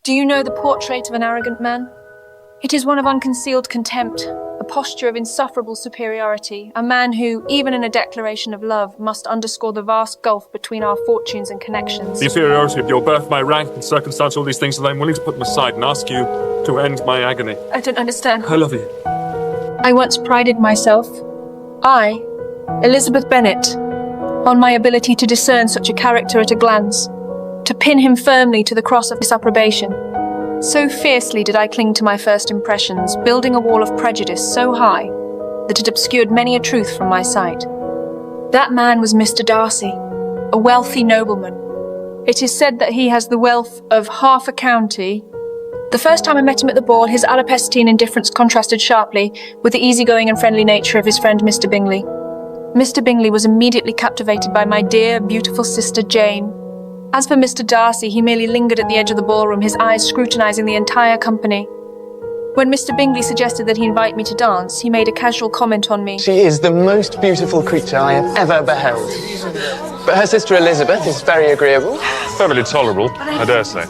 Do you know the portrait of an arrogant man? It is one of unconcealed contempt, a posture of insufferable superiority, a man who, even in a declaration of love, must underscore the vast gulf between our fortunes and connections. The inferiority of your birth, my rank, and circumstance, all these things that I'm willing to put them aside and ask you to end my agony. I don't understand. I love you. I once prided myself, I, Elizabeth Bennet, on my ability to discern such a character at a glance, to pin him firmly to the cross of disapprobation. So fiercely did I cling to my first impressions, building a wall of prejudice so high that it obscured many a truth from my sight. That man was Mr. Darcy, a wealthy nobleman. It is said that he has the wealth of half a county. The first time I met him at the ball, his alopestine indifference contrasted sharply with the easygoing and friendly nature of his friend Mr. Bingley. Mr. Bingley was immediately captivated by my dear, beautiful sister Jane. As for Mr. Darcy, he merely lingered at the edge of the ballroom, his eyes scrutinizing the entire company. When Mr. Bingley suggested that he invite me to dance, he made a casual comment on me. She is the most beautiful creature I have ever beheld. But her sister Elizabeth is very agreeable. Perfectly tolerable, I dare say.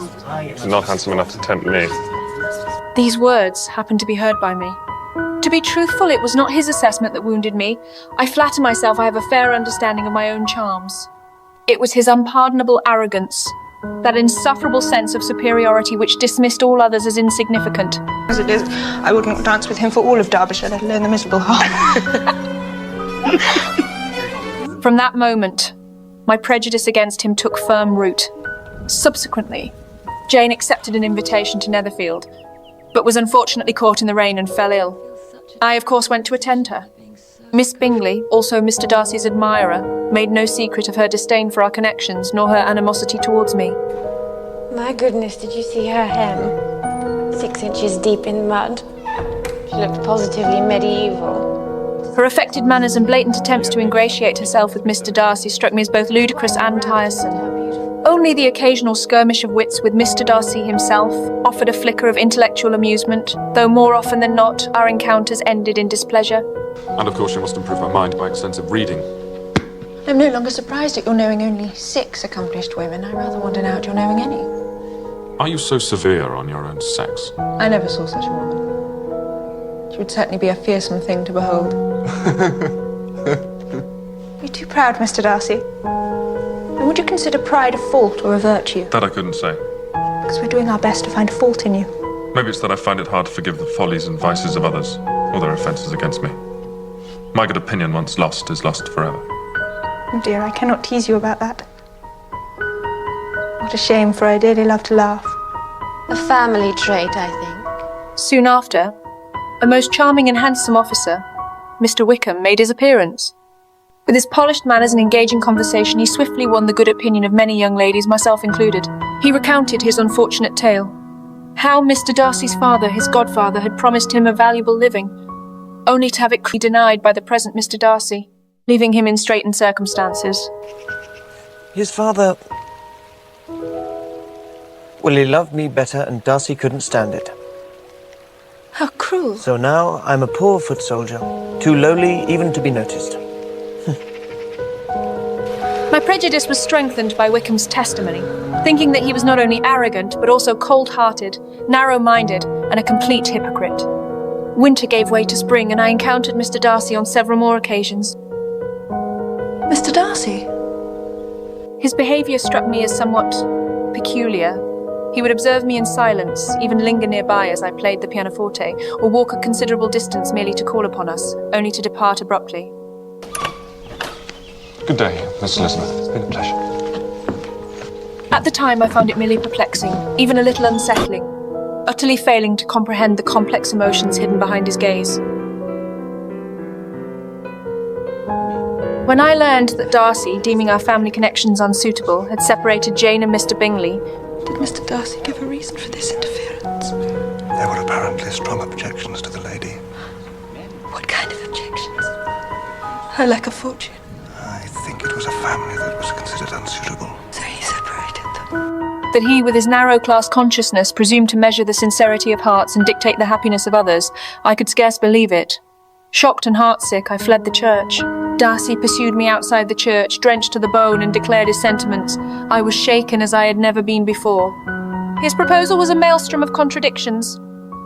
Not handsome enough to tempt me. These words happened to be heard by me. To be truthful, it was not his assessment that wounded me. I flatter myself I have a fair understanding of my own charms. It was his unpardonable arrogance, that insufferable sense of superiority which dismissed all others as insignificant. As it is, I would not dance with him for all of Derbyshire, let alone the miserable half. From that moment, my prejudice against him took firm root. Subsequently, Jane accepted an invitation to Netherfield, but was unfortunately caught in the rain and fell ill. I, of course, went to attend her. Miss Bingley, also Mr. Darcy's admirer, made no secret of her disdain for our connections, nor her animosity towards me. My goodness, did you see her hem? 6 inches deep in mud. She looked positively medieval. Her affected manners and blatant attempts to ingratiate herself with Mr. Darcy struck me as both ludicrous and tiresome. Only the occasional skirmish of wits with Mr. Darcy himself offered a flicker of intellectual amusement, though more often than not our encounters ended in displeasure. And of course you must improve her mind by extensive reading. I'm no longer surprised at your knowing only 6 accomplished women. I rather wonder now at your knowing any. Are you so severe on your own sex? I never saw such a woman. She would certainly be a fearsome thing to behold. You're too proud, Mr. Darcy. And would you consider pride a fault or a virtue? That I couldn't say. Because we're doing our best to find fault in you. Maybe it's that I find it hard to forgive the follies and vices of others, or their offences against me. My good opinion, once lost, is lost forever. Oh dear, I cannot tease you about that. What a shame, for I dearly love to laugh. A family trait, I think. Soon after, a most charming and handsome officer, Mr. Wickham, made his appearance. With his polished manners and engaging conversation, he swiftly won the good opinion of many young ladies, myself included. He recounted his unfortunate tale. How Mr. Darcy's father, his godfather, had promised him a valuable living, only to have it denied by the present Mr. Darcy, leaving him in straitened circumstances. His father... Well, he loved me better, and Darcy couldn't stand it. How cruel. So now I'm a poor foot soldier, too lowly even to be noticed. My prejudice was strengthened by Wickham's testimony, thinking that he was not only arrogant, but also cold-hearted, narrow-minded, and a complete hypocrite. Winter gave way to spring, and I encountered Mr. Darcy on several more occasions. Mr. Darcy? His behaviour struck me as somewhat peculiar. He would observe me in silence, even linger nearby as I played the pianoforte, or walk a considerable distance merely to call upon us, only to depart abruptly. Good day, Miss Elizabeth. It's been a pleasure. At the time, I found it merely perplexing, even a little unsettling, utterly failing to comprehend the complex emotions hidden behind his gaze. When I learned that Darcy, deeming our family connections unsuitable, had separated Jane and Mr. Bingley... Did Mr. Darcy give a reason for this interference? There were apparently strong objections to the lady. What kind of objections? Her lack of fortune. I think it was a family that was considered unsuitable. So he separated them. That he, with his narrow class consciousness, presumed to measure the sincerity of hearts and dictate the happiness of others, I could scarce believe it. Shocked and heartsick, I fled the church. Darcy pursued me outside the church, drenched to the bone, and declared his sentiments. I was shaken as I had never been before. His proposal was a maelstrom of contradictions.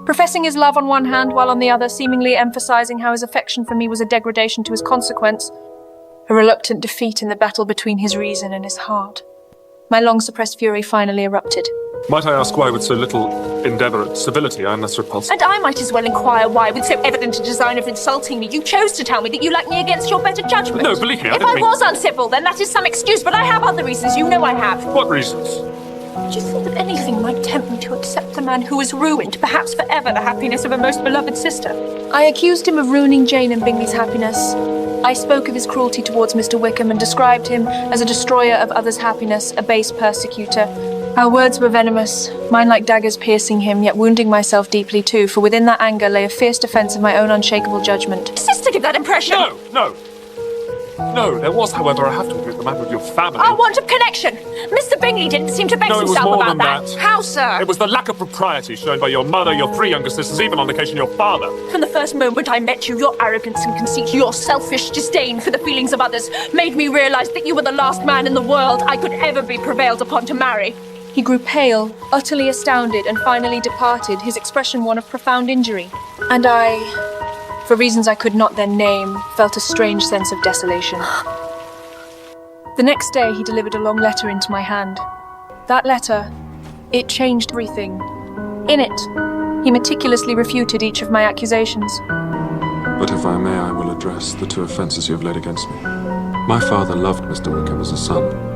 Professing his love on one hand, while on the other seemingly emphasizing how his affection for me was a degradation to his consequence, a reluctant defeat in the battle between his reason and his heart. My long-suppressed fury finally erupted. Might I ask why, with so little endeavour at civility, I am thus repulsed? And I might as well inquire why, with so evident a design of insulting me, you chose to tell me that you like me against your better judgment. No, believe me, I If didn't I mean... was uncivil, then that is some excuse, but I have other reasons. You know I have. What reasons? Do you think that anything might tempt me to accept the man who has ruined, perhaps forever, the happiness of a most beloved sister? I accused him of ruining Jane and Bingley's happiness. I spoke of his cruelty towards Mr. Wickham and described him as a destroyer of others' happiness, a base persecutor. Our words were venomous, mine like daggers piercing him, yet wounding myself deeply too, for within that anger lay a fierce defence of my own unshakable judgment. Does this to give that impression? No, there was, however, I have to admit, the matter of your family. Our want of connection! Mr. Bingley didn't seem to vex No, it was himself more about than that. How, sir? It was the lack of propriety shown by your mother, your 3 younger sisters, even on occasion your father. From the first moment I met you, your arrogance and conceit, your selfish disdain for the feelings of others, made me realise that you were the last man in the world I could ever be prevailed upon to marry. He grew pale, utterly astounded, and finally departed, his expression one of profound injury. And I, for reasons I could not then name, felt a strange sense of desolation. The next day he delivered a long letter into my hand. That letter, it changed everything. In it, he meticulously refuted each of my accusations. But if I may, I will address the 2 offences you have laid against me. My father loved Mr. Wickham as a son.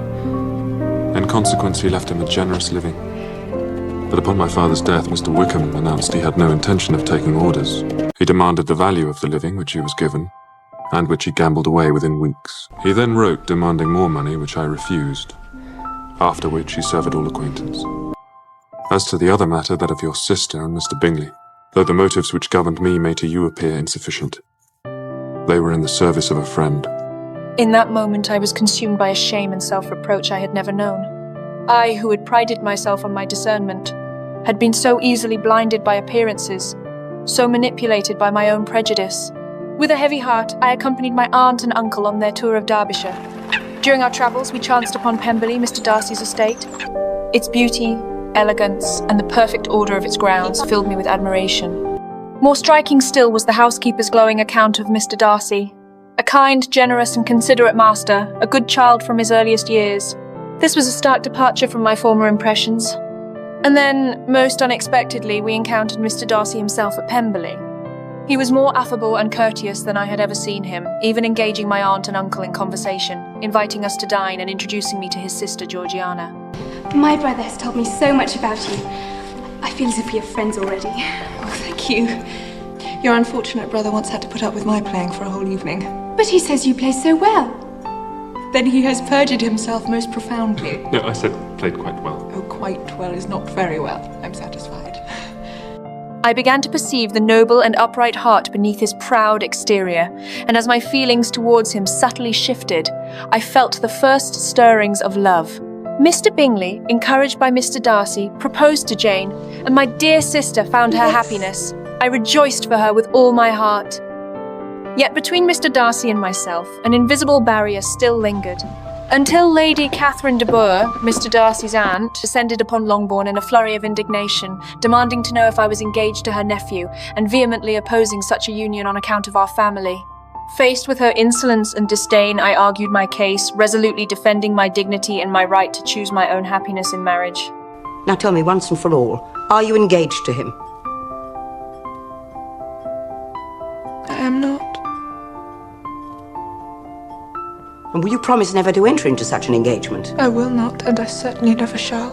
In consequence, he left him a generous living. But upon my father's death, Mr. Wickham announced he had no intention of taking orders. He demanded the value of the living which he was given, and which he gambled away within weeks. He then wrote demanding more money, which I refused, after which he severed all acquaintance. As to the other matter, that of your sister and Mr. Bingley, though the motives which governed me may to you appear insufficient, they were in the service of a friend. In that moment I was consumed by a shame and self-reproach I had never known. I, who had prided myself on my discernment, had been so easily blinded by appearances, so manipulated by my own prejudice. With a heavy heart, I accompanied my aunt and uncle on their tour of Derbyshire. During our travels, we chanced upon Pemberley, Mr. Darcy's estate. Its beauty, elegance, and the perfect order of its grounds filled me with admiration. More striking still was the housekeeper's glowing account of Mr. Darcy. A kind, generous, and considerate master, a good child from his earliest years. This was a stark departure from my former impressions. And then, most unexpectedly, we encountered Mr. Darcy himself at Pemberley. He was more affable and courteous than I had ever seen him, even engaging my aunt and uncle in conversation, inviting us to dine and introducing me to his sister Georgiana. My brother has told me so much about you. I feel as if we are friends already. Oh, thank you. Your unfortunate brother once had to put up with my playing for a whole evening. But he says you play so well. Then he has perjured himself most profoundly. No, I said played quite well. Oh, quite well is not very well. I'm satisfied. I began to perceive the noble and upright heart beneath his proud exterior, and as my feelings towards him subtly shifted, I felt the first stirrings of love. Mr. Bingley, encouraged by Mr. Darcy, proposed to Jane, and my dear sister found her happiness. I rejoiced for her with all my heart. Yet between Mr. Darcy and myself, an invisible barrier still lingered, until Lady Catherine de Bourgh, Mr. Darcy's aunt, descended upon Longbourn in a flurry of indignation, demanding to know if I was engaged to her nephew, and vehemently opposing such a union on account of our family. Faced with her insolence and disdain, I argued my case, resolutely defending my dignity and my right to choose my own happiness in marriage. Now tell me once and for all, are you engaged to him? I am not. And will you promise never to enter into such an engagement? I will not, and I certainly never shall.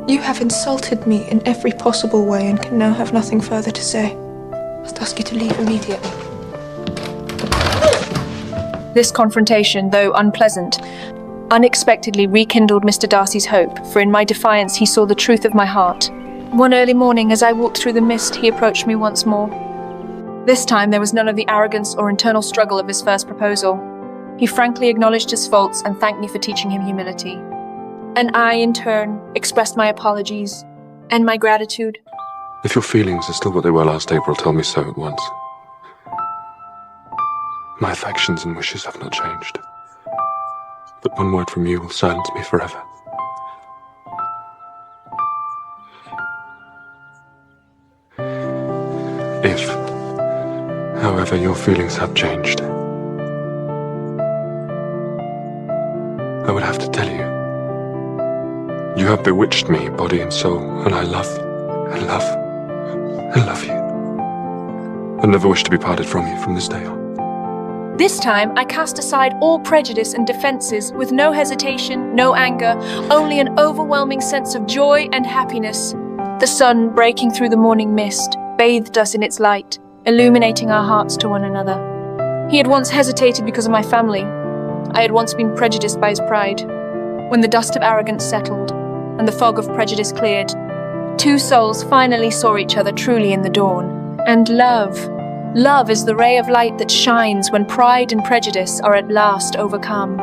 You have insulted me in every possible way and can now have nothing further to say. I must ask you to leave immediately. This confrontation, though unpleasant, unexpectedly rekindled Mr. Darcy's hope, for in my defiance he saw the truth of my heart. One early morning, as I walked through the mist, he approached me once more. This time there was none of the arrogance or internal struggle of his first proposal. He frankly acknowledged his faults and thanked me for teaching him humility. And I, in turn, expressed my apologies and my gratitude. If your feelings are still what they were last April, tell me so at once. My affections and wishes have not changed. But one word from you will silence me forever. If, however, your feelings have changed, I would have to tell you. You have bewitched me, body and soul, and I love you. I never wish to be parted from you from this day on. This time, I cast aside all prejudice and defenses with no hesitation, no anger, only an overwhelming sense of joy and happiness. The sun, breaking through the morning mist, bathed us in its light, illuminating our hearts to one another. He had once hesitated because of my family. I had once been prejudiced by his pride. When the dust of arrogance settled, and the fog of prejudice cleared, two souls finally saw each other truly in the dawn. And love is the ray of light that shines when pride and prejudice are at last overcome.